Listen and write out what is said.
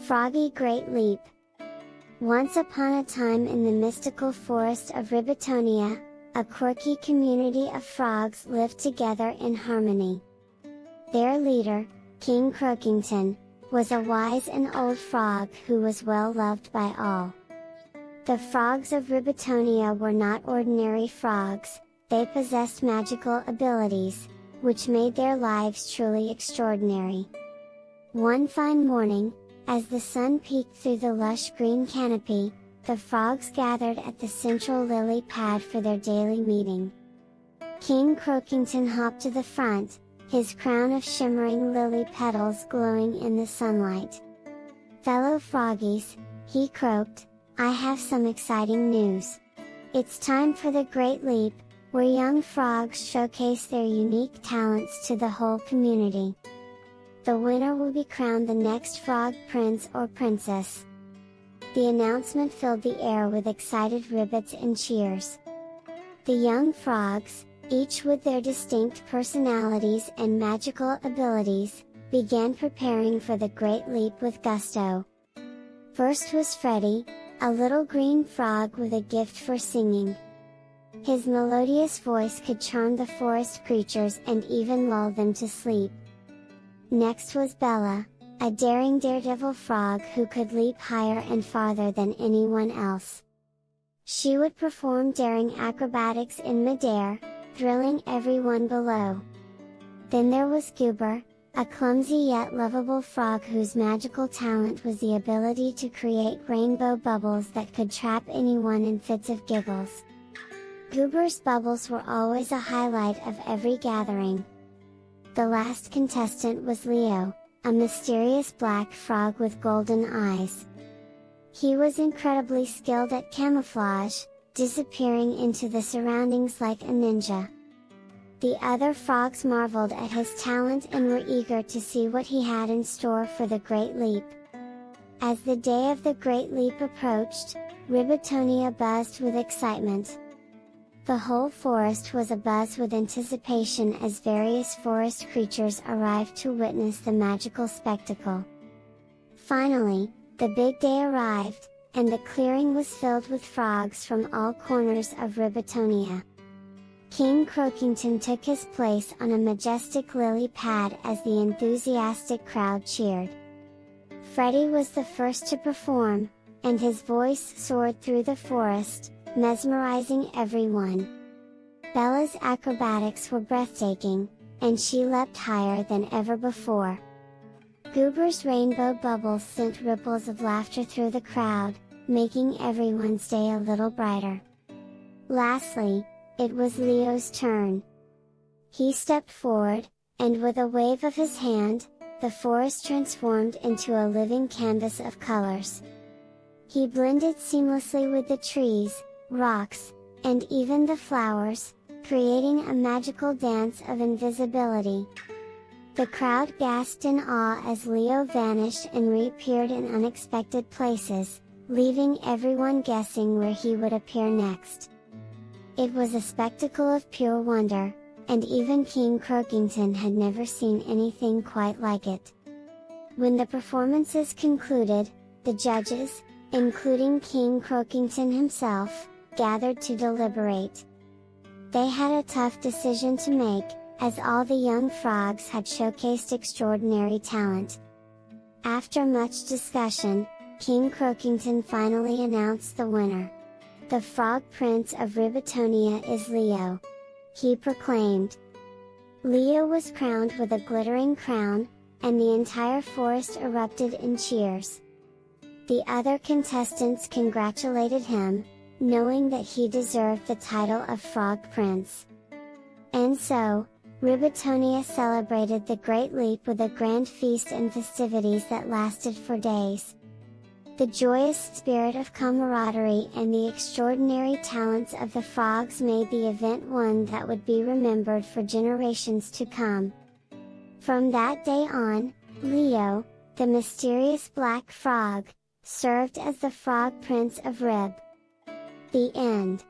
Froggy Great Leap. Once upon a time in the mystical forest of Ribbitonia, a quirky community of frogs lived together in harmony. Their leader, King Croakington, was a wise and old frog who was well loved by all. The frogs of Ribbitonia were not ordinary frogs, they possessed magical abilities, which made their lives truly extraordinary. One fine morning, as the sun peeked through the lush green canopy, the frogs gathered at the central lily pad for their daily meeting. King Croakington hopped to the front, his crown of shimmering lily petals glowing in the sunlight. "Fellow froggies," he croaked, "I have some exciting news. It's time for the Great Leap, where young frogs showcase their unique talents to the whole community. The winner will be crowned the next frog prince or princess." The announcement filled the air with excited ribbits and cheers. The young frogs, each with their distinct personalities and magical abilities, began preparing for the Great Leap with gusto. First was Froggy, a little green frog with a gift for singing. His melodious voice could charm the forest creatures and even lull them to sleep. Next was Bella, a daring daredevil frog who could leap higher and farther than anyone else. She would perform daring acrobatics in midair, thrilling everyone below. Then there was Goober, a clumsy yet lovable frog whose magical talent was the ability to create rainbow bubbles that could trap anyone in fits of giggles. Goober's bubbles were always a highlight of every gathering. The last contestant was Leo, a mysterious black frog with golden eyes. He was incredibly skilled at camouflage, disappearing into the surroundings like a ninja. The other frogs marveled at his talent and were eager to see what he had in store for the Great Leap. As the day of the Great Leap approached, Ribbitonia buzzed with excitement. The whole forest was abuzz with anticipation as various forest creatures arrived to witness the magical spectacle. Finally, the big day arrived, and the clearing was filled with frogs from all corners of Ribbitonia. King Croakington took his place on a majestic lily pad as the enthusiastic crowd cheered. Freddy was the first to perform, and his voice soared through the forest, mesmerizing everyone. Bella's acrobatics were breathtaking, and she leapt higher than ever before. Goober's rainbow bubbles sent ripples of laughter through the crowd, making everyone's day a little brighter. Lastly, it was Leo's turn. He stepped forward, and with a wave of his hand, the forest transformed into a living canvas of colors. He blended seamlessly with the trees, rocks, and even the flowers, creating a magical dance of invisibility. The crowd gasped in awe as Leo vanished and reappeared in unexpected places, leaving everyone guessing where he would appear next. It was a spectacle of pure wonder, and even King Croakington had never seen anything quite like it. When the performances concluded, the judges, including King Croakington himself, gathered to deliberate. They had a tough decision to make, as all the young frogs had showcased extraordinary talent. After much discussion, King Croakington finally announced the winner. "The Frog Prince of Ribbitonia is Leo," he proclaimed. Leo was crowned with a glittering crown, and the entire forest erupted in cheers. The other contestants congratulated him, knowing that he deserved the title of Frog Prince. And so, Ribbitonia celebrated the Great Leap with a grand feast and festivities that lasted for days. The joyous spirit of camaraderie and the extraordinary talents of the frogs made the event one that would be remembered for generations to come. From that day on, Leo, the mysterious black frog, served as the Frog Prince of Rib. The end.